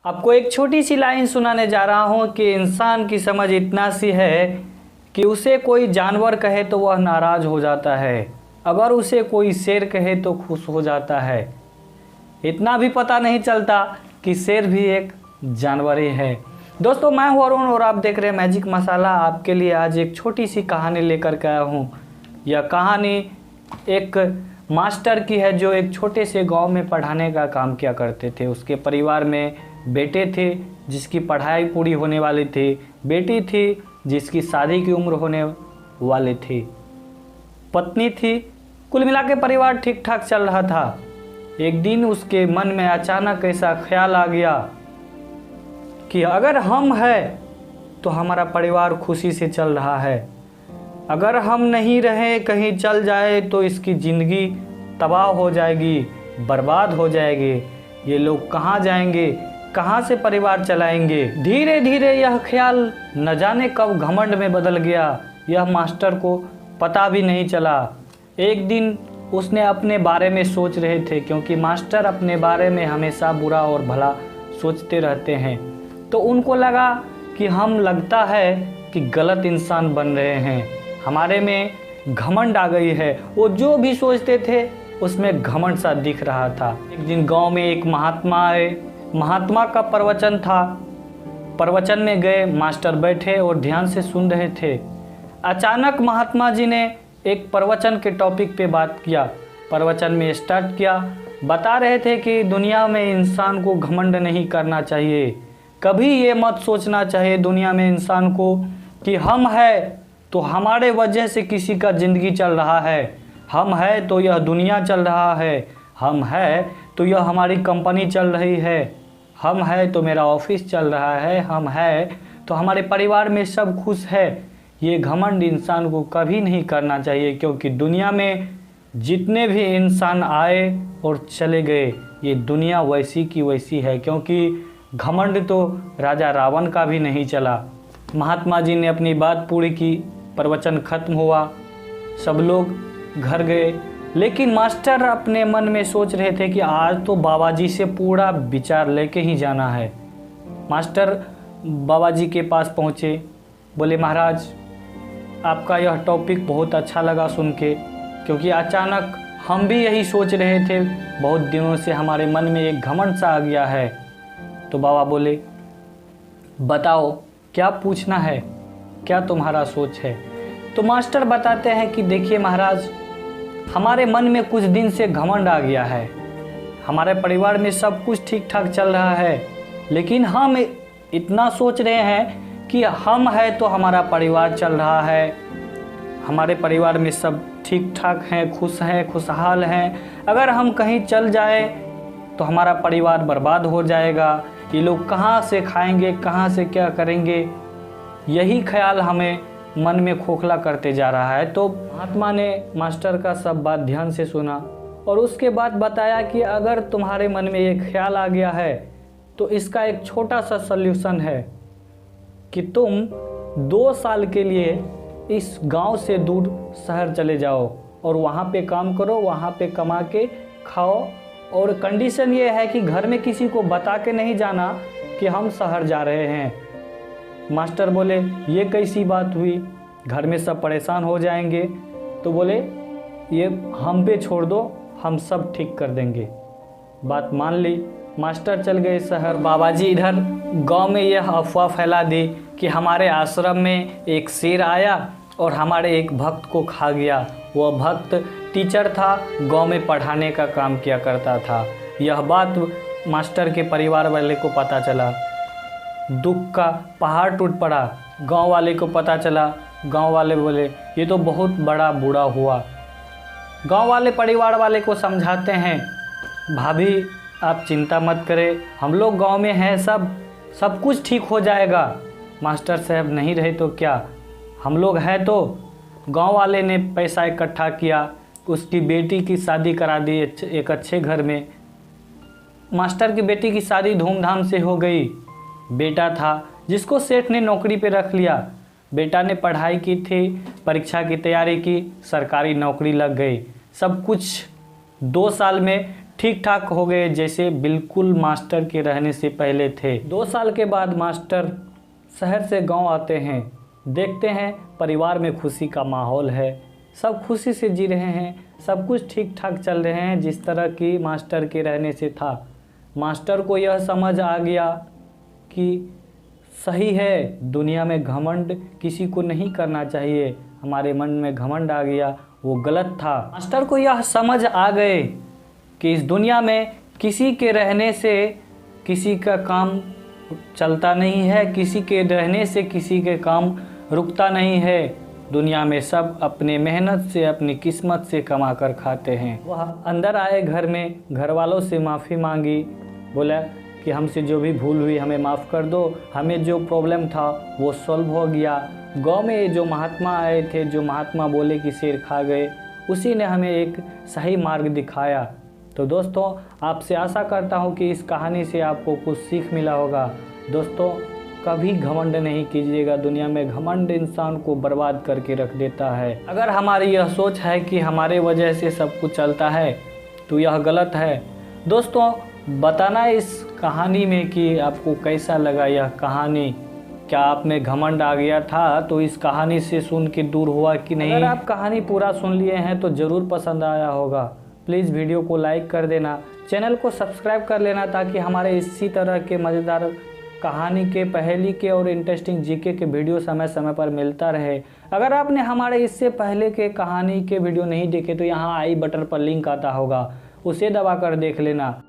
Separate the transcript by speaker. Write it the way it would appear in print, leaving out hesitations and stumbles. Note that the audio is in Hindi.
Speaker 1: आपको एक छोटी सी लाइन सुनाने जा रहा हूँ कि इंसान की समझ इतना सी है कि उसे कोई जानवर कहे तो वह नाराज़ हो जाता है, अगर उसे कोई शेर कहे तो खुश हो जाता है। इतना भी पता नहीं चलता कि शेर भी एक जानवर ही है। दोस्तों, मैं हूँ अरुण और आप देख रहे हैं मैजिक मसाला। आपके लिए आज एक छोटी सी कहानी लेकर के आया हूँ। यह कहानी एक मास्टर की है जो एक छोटे से गांव में पढ़ाने का काम किया करते थे। उसके परिवार में बेटे थे जिसकी पढ़ाई पूरी होने वाली थी, बेटी थी जिसकी शादी की उम्र होने वाली थी, पत्नी थी। कुल मिला के परिवार ठीक ठाक चल रहा था। एक दिन उसके मन में अचानक ऐसा ख्याल आ गया कि अगर हम हैं तो हमारा परिवार खुशी से चल रहा है, अगर हम नहीं रहे कहीं चल जाए तो इसकी ज़िंदगी तबाह हो जाएगी, बर्बाद हो जाएगी। ये लोग कहाँ जाएंगे, कहाँ से परिवार चलाएंगे। धीरे धीरे यह ख्याल न जाने कब घमंड में बदल गया। यह मास्टर को पता भी नहीं चला। एक दिन उसने अपने बारे में सोच रहे थे, क्योंकि मास्टर अपने बारे में हमेशा बुरा और भला सोचते रहते हैं, तो उनको लगा कि हम लगता है कि गलत इंसान बन रहे हैं, हमारे में घमंड आ गई है। वो जो भी सोचते थे उसमें घमंड सा दिख रहा था। एक दिन गांव में एक महात्मा आए। महात्मा का प्रवचन था। प्रवचन में गए, मास्टर बैठे और ध्यान से सुन रहे थे। अचानक महात्मा जी ने एक प्रवचन के टॉपिक पे बात किया। प्रवचन में स्टार्ट किया, बता रहे थे कि दुनिया में इंसान को घमंड नहीं करना चाहिए। कभी ये मत सोचना चाहिए दुनिया में इंसान को कि हम हैं तो हमारे वजह से किसी का ज़िंदगी चल रहा है, हम हैं तो यह दुनिया चल रहा है, हम हैं तो यह हमारी कंपनी चल रही है, हम हैं तो मेरा ऑफिस चल रहा है, हम हैं तो हमारे परिवार में सब खुश है। ये घमंड इंसान को कभी नहीं करना चाहिए, क्योंकि दुनिया में जितने भी इंसान आए और चले गए, ये दुनिया वैसी की वैसी है, क्योंकि घमंड तो राजा रावण का भी नहीं चला। महात्मा जी ने अपनी बात पूरी की, प्रवचन खत्म हुआ, सब लोग घर गए। लेकिन मास्टर अपने मन में सोच रहे थे कि आज तो बाबा जी से पूरा विचार लेके ही जाना है। मास्टर बाबा जी के पास पहुँचे, बोले महाराज आपका यह टॉपिक बहुत अच्छा लगा सुन के, क्योंकि अचानक हम भी यही सोच रहे थे, बहुत दिनों से हमारे मन में एक घमंड सा आ गया है। तो बाबा बोले बताओ क्या पूछना है, क्या तुम्हारा सोच है। तो मास्टर बताते हैं कि देखिए महाराज, हमारे मन में कुछ दिन से घमंड आ गया है। हमारे परिवार में सब कुछ ठीक ठाक चल रहा है, लेकिन हम इतना सोच रहे हैं कि हम हैं तो हमारा परिवार चल रहा है, हमारे परिवार में सब ठीक ठाक हैं, खुश हैं, खुशहाल हैं। अगर हम कहीं चल जाए तो हमारा परिवार बर्बाद हो जाएगा, ये लोग कहाँ से खाएंगे, कहाँ से क्या करेंगे। यही ख्याल हमें मन में खोखला करते जा रहा है। तो महात्मा ने मास्टर का सब बात ध्यान से सुना और उसके बाद बताया कि अगर तुम्हारे मन में ये ख्याल आ गया है तो इसका एक छोटा सा सल्यूशन है कि तुम 2 साल के लिए इस गांव से दूर शहर चले जाओ और वहाँ पे काम करो, वहाँ पे कमा के खाओ। और कंडीशन ये है कि घर में किसी को बता के नहीं जाना कि हम शहर जा रहे हैं। मास्टर बोले ये कैसी बात हुई, घर में सब परेशान हो जाएंगे। तो बोले ये हम पे छोड़ दो, हम सब ठीक कर देंगे। बात मान ली, मास्टर चल गए शहर। बाबा जी इधर गांव में यह अफवाह फैला दी कि हमारे आश्रम में एक शेर आया और हमारे एक भक्त को खा गया। वह भक्त टीचर था, गांव में पढ़ाने का काम किया करता था। यह बात मास्टर के परिवार वाले को पता चला, दुख का पहाड़ टूट पड़ा। गांव वाले को पता चला, गांव वाले बोले ये तो बहुत बड़ा बुरा हुआ। गांव वाले परिवार वाले को समझाते हैं, भाभी आप चिंता मत करें, हम लोग गांव में हैं, सब कुछ ठीक हो जाएगा। मास्टर साहब नहीं रहे तो क्या, हम लोग हैं। तो गांव वाले ने पैसा इकट्ठा किया, उसकी बेटी की शादी करा दी एक अच्छे घर में। मास्टर की बेटी की शादी धूमधाम से हो गई। बेटा था जिसको सेठ ने नौकरी पे रख लिया। बेटा ने पढ़ाई की थी, परीक्षा की तैयारी की, सरकारी नौकरी लग गई। सब कुछ 2 साल में ठीक ठाक हो गए जैसे बिल्कुल मास्टर के रहने से पहले थे। 2 साल के बाद मास्टर शहर से गांव आते हैं, देखते हैं परिवार में खुशी का माहौल है, सब खुशी से जी रहे हैं, सब कुछ ठीक ठाक चल रहे हैं जिस तरह की मास्टर के रहने से था। मास्टर को यह समझ आ गया कि सही है, दुनिया में घमंड किसी को नहीं करना चाहिए। हमारे मन में घमंड आ गया, वो गलत था। मास्टर को यह समझ आ गए कि इस दुनिया में किसी के रहने से किसी का काम चलता नहीं है, किसी के रहने से किसी के काम रुकता नहीं है। दुनिया में सब अपने मेहनत से, अपनी किस्मत से कमा कर खाते हैं। वह अंदर आए घर में, घर वालों से माफ़ी मांगी, बोला कि हमसे जो भी भूल हुई हमें माफ़ कर दो, हमें जो प्रॉब्लम था वो सॉल्व हो गया। गांव में जो महात्मा आए थे, जो महात्मा बोले कि शेर खा गए, उसी ने हमें एक सही मार्ग दिखाया। तो दोस्तों, आपसे आशा करता हूँ कि इस कहानी से आपको कुछ सीख मिला होगा। दोस्तों, कभी घमंड नहीं कीजिएगा, दुनिया में घमंड इंसान को बर्बाद करके रख देता है। अगर हमारी यह सोच है कि हमारे वजह से सब कुछ चलता है तो यह गलत है। दोस्तों, बताना इस कहानी में कि आपको कैसा लगा यह कहानी। क्या आप में घमंड आ गया था तो इस कहानी से सुन के दूर हुआ कि नहीं? अगर आप कहानी पूरा सुन लिए हैं तो ज़रूर पसंद आया होगा। प्लीज़ वीडियो को लाइक कर देना, चैनल को सब्सक्राइब कर लेना ताकि हमारे इसी तरह के मज़ेदार कहानी के, पहेली के और इंटरेस्टिंग जीके के वीडियो समय समय पर मिलता रहे। अगर आपने हमारे इससे पहले के कहानी के वीडियो नहीं देखे तो यहाँ आई बटन पर लिंक आता होगा, उसे दबा कर देख लेना।